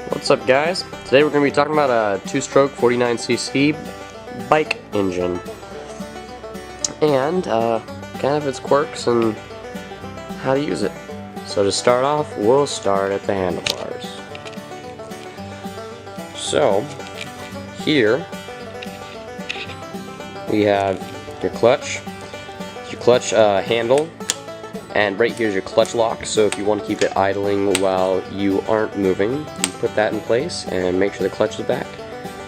What's up, guys? Today we're going to be talking about a 2-stroke 49cc bike engine and kind of its quirks and how to use it. So to start off, we'll start at the handlebars. So here we have your clutch handle, and right here is your clutch lock. So if you want to keep it idling while you aren't moving, you put that in place and make sure the clutch is back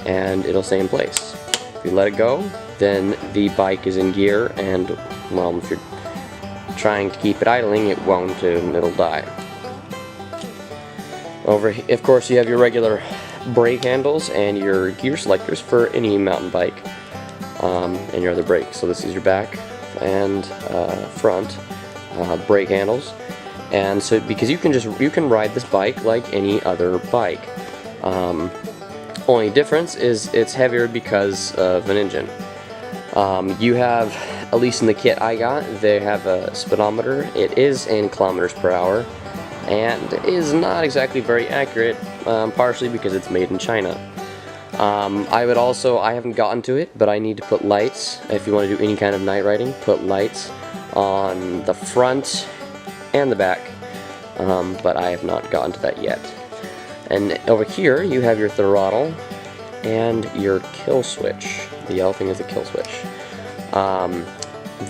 and it'll stay in place. If you let it go, then the bike is in gear, and well, if you're trying to keep it idling, it won't, and it'll die. Of course, you have your regular brake handles and your gear selectors for any mountain bike, and your other brakes. So this is your back and front brake handles, and so because you can ride this bike like any other bike. Only difference is it's heavier because of an engine. You have, at least in the kit I got, they have a speedometer. It is in kilometers per hour and is not exactly very accurate, partially because it's made in China. I haven't gotten to it, but I need to put lights. If you want to do any kind of night riding, put lights on the front and the back, but I have not gotten to that yet. And over here you have your throttle and your kill switch. The yellow thing is the kill switch.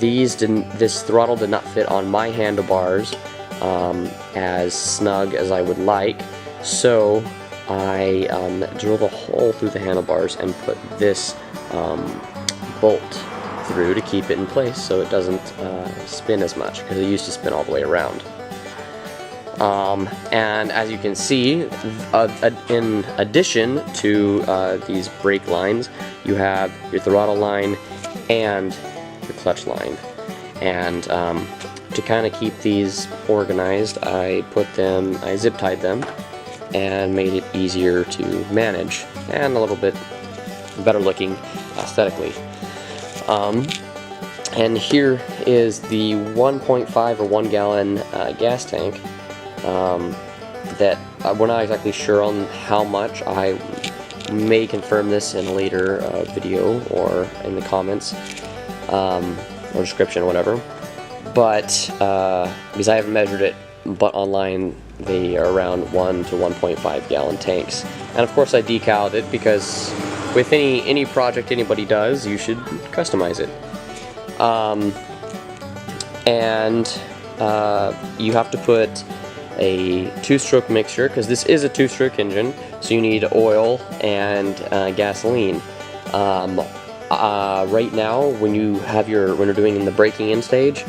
This throttle did not fit on my handlebars as snug as I would like, so I drilled a hole through the handlebars and put this bolt through to keep it in place so it doesn't spin as much, because it used to spin all the way around. And as you can see, in addition to these brake lines, you have your throttle line and your clutch line. And to kind of keep these organized, I zip tied them and made it easier to manage and a little bit better looking aesthetically. And here is the 1.5 or 1 gallon gas tank that we're not exactly sure on how much. I may confirm this in a later video or in the comments or description or whatever, but because I haven't measured it, but online they are around 1 to 1.5 gallon tanks. And of course I decaled it, because with any project anybody does, you should customize it. You have to put a 2-stroke mixture, because this is a 2-stroke engine, so you need oil and gasoline. Right now, when you're doing in the braking in stage,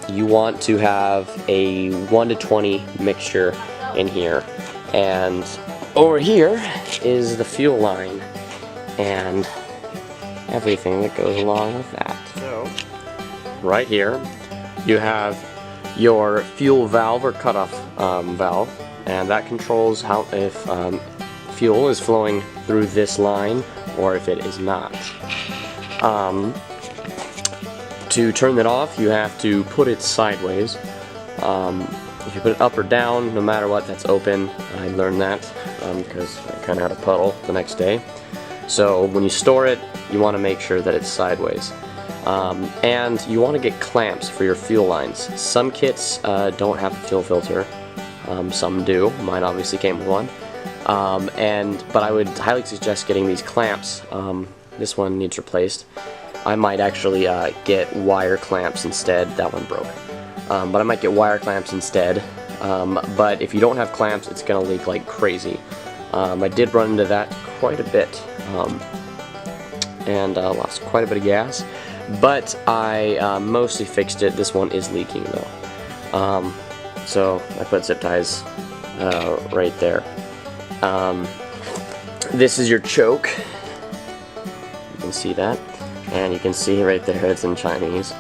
you want to have a 1 to 20 mixture in here. And over here is the fuel line and everything that goes along with that. So right here you have your fuel valve or cutoff valve, and that controls if fuel is flowing through this line or if it is not. To turn that off, you have to put it sideways. If you put it up or down, no matter what, that's open. I learned that because I kind of had a puddle the next day. So when you store it, you want to make sure that it's sideways. And you want to get clamps for your fuel lines. Some kits don't have a fuel filter. Some do. Mine obviously came with one. But I would highly suggest getting these clamps. This one needs replaced. I might actually get wire clamps instead. That one broke. But I might get wire clamps instead. But if you don't have clamps, it's going to leak like crazy. I did run into that quite a bit, and lost quite a bit of gas. But I mostly fixed it. This one is leaking though. So I put zip ties right there. This is your choke. You can see that. And you can see right there it's in Chinese,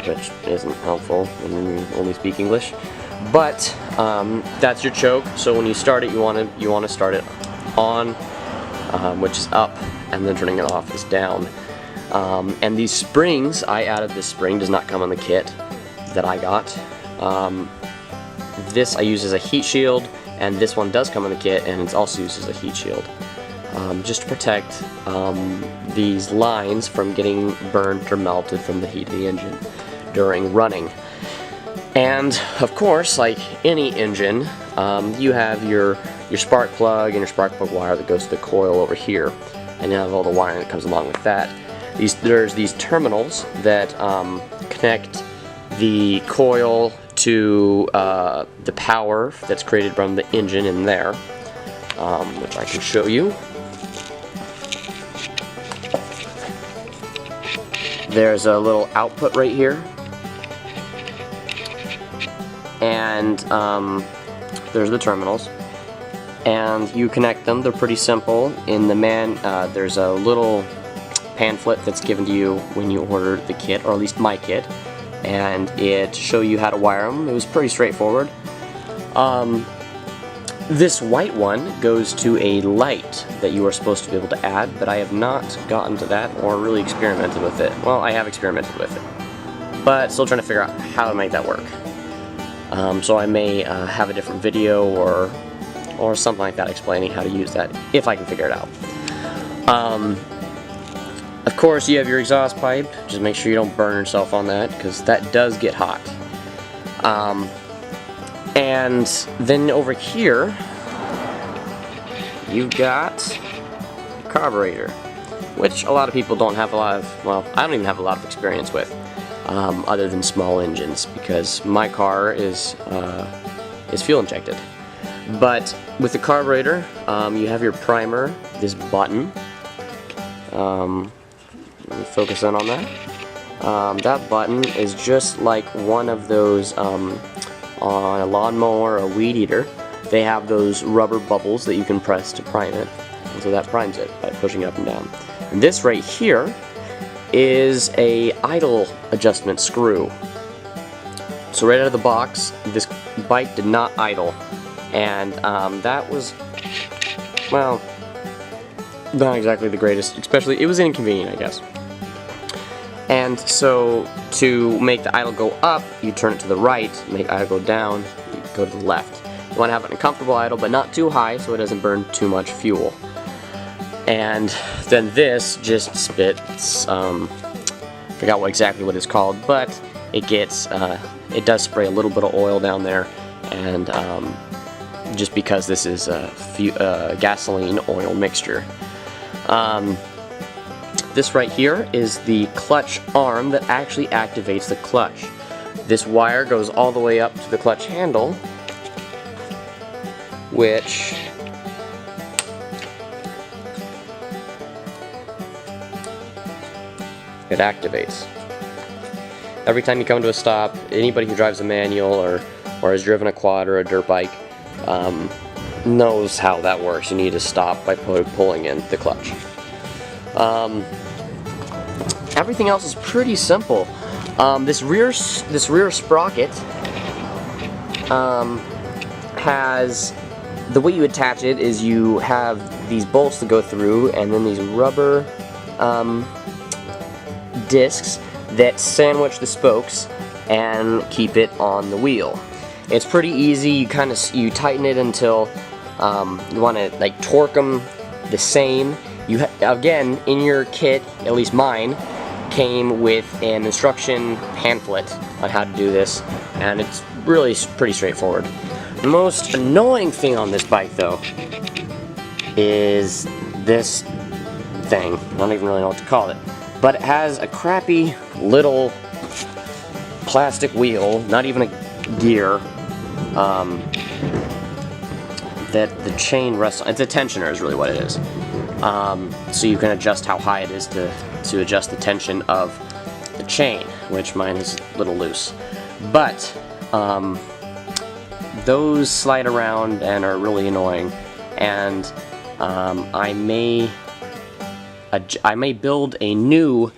which isn't helpful when you only speak English. But that's your choke. So when you start it, you want to start it on, which is up, and then turning it off is down. And these springs, I added this spring, does not come on the kit. that I got. This I use as a heat shield, and this one does come in the kit, and it's also used as a heat shield. Just to protect these lines from getting burnt or melted from the heat of the engine during running. And of course, like any engine, you have your spark plug and your spark plug wire that goes to the coil over here, and you have all the wiring that comes along with that. There's these terminals that connect the coil to the power that's created from the engine in there, which I can show you. There's a little output right here, and there's the terminals, and you connect them. They're pretty simple. In the there's a little pamphlet that's given to you when you order the kit, or at least my kit, and it shows you how to wire them. It was pretty straightforward. This white one goes to a light that you are supposed to be able to add, but I have not gotten to that or really experimented with it. Well, I have experimented with it, but still trying to figure out how to make that work. So I may have a different video or something like that explaining how to use that, if I can figure it out. Of course, you have your exhaust pipe. Just make sure you don't burn yourself on that, because that does get hot. And then over here, you've got carburetor, which a lot of people don't have a lot of, well, I don't even have a lot of experience with, other than small engines, because my car is fuel injected. But with the carburetor, you have your primer, this button. Let me focus in on that. That button is just like one of those on a lawnmower or a weed eater. They have those rubber bubbles that you can press to prime it, and so that primes it by pushing it up and down. And this right here is a idle adjustment screw. So right out of the box, this bike did not idle, and that was, well, not exactly the greatest, especially, it was inconvenient, I guess. And so to make the idle go up, you turn it to the right. Make idle go down, you go to the left. You want to have an uncomfortable idle, but not too high so it doesn't burn too much fuel. And then this just spits, forgot exactly what it's called, but it gets, it does spray a little bit of oil down there, and just because this is a gasoline oil mixture. This right here is the clutch arm that actually activates the clutch. This wire goes all the way up to the clutch handle, which it activates. Every time you come to a stop, anybody who drives a manual or has driven a quad or a dirt bike knows how that works. You need to stop by pulling in the clutch. Everything else is pretty simple. This rear sprocket has, the way you attach it is you have these bolts to go through, and then these rubber discs that sandwich the spokes and keep it on the wheel. It's pretty easy. You tighten it until you want to like torque them the same. Again, in your kit, at least mine, came with an instruction pamphlet on how to do this, and it's really pretty straightforward. The most annoying thing on this bike, though, is this thing. I don't even really know what to call it, but it has a crappy little plastic wheel, not even a gear, that the chain rests on. It's a tensioner is really what it is. So you can adjust how high it is to adjust the tension of the chain, which mine is a little loose. But those slide around and are really annoying, and I may build a new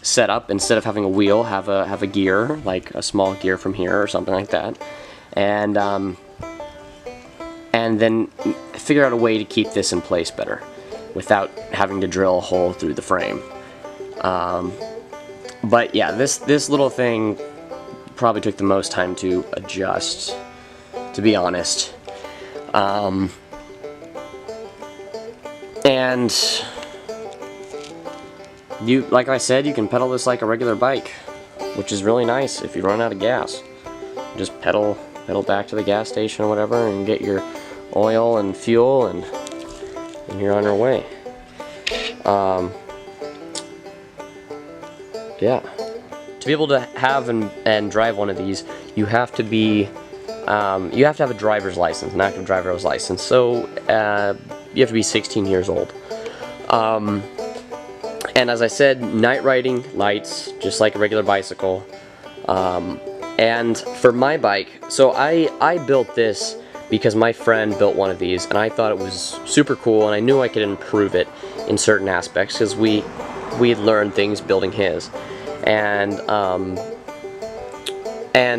setup. Instead of having a wheel, have a gear, like a small gear from here or something like that, and then figure out a way to keep this in place better without having to drill a hole through the frame. But yeah, this little thing probably took the most time to adjust, to be honest. And like I said, you can pedal this like a regular bike, which is really nice if you run out of gas. Just pedal back to the gas station or whatever and get your oil and fuel, and you're on your way. Yeah. To be able to have and drive one of these, you have to have a driver's license, an active driver's license. So you have to be 16 years old. And as I said, night riding lights, just like a regular bicycle. And for my bike, so I built this because my friend built one of these, and I thought it was super cool, and I knew I could improve it in certain aspects because we had learned things building his. And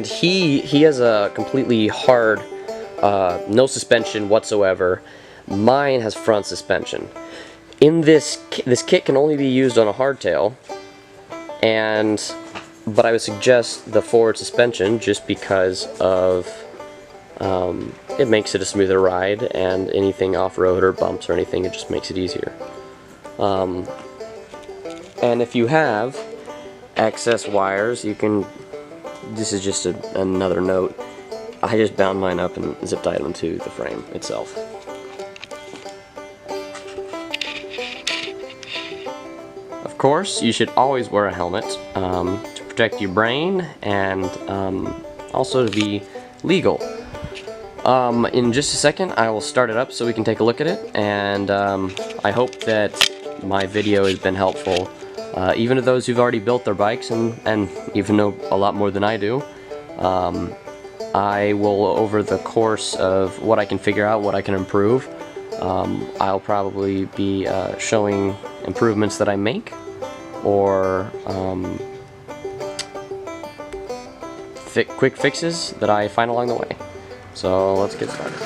he has a completely hard, no suspension whatsoever. Mine has front suspension. In this kit can only be used on a hardtail, but I would suggest the forward suspension just because of it makes it a smoother ride, and anything off-road or bumps or anything, it just makes it easier. And if you have excess wires, you can, this is just another note, I just bound mine up and zip tied them to the frame itself. Of course, you should always wear a helmet to protect your brain, and also to be legal. In just a second, I will start it up so we can take a look at it, and I hope that my video has been helpful. Even to those who've already built their bikes and even know a lot more than I do. I will, over the course of what I can figure out, what I can improve, I'll probably be showing improvements that I make, or quick fixes that I find along the way. So let's get started.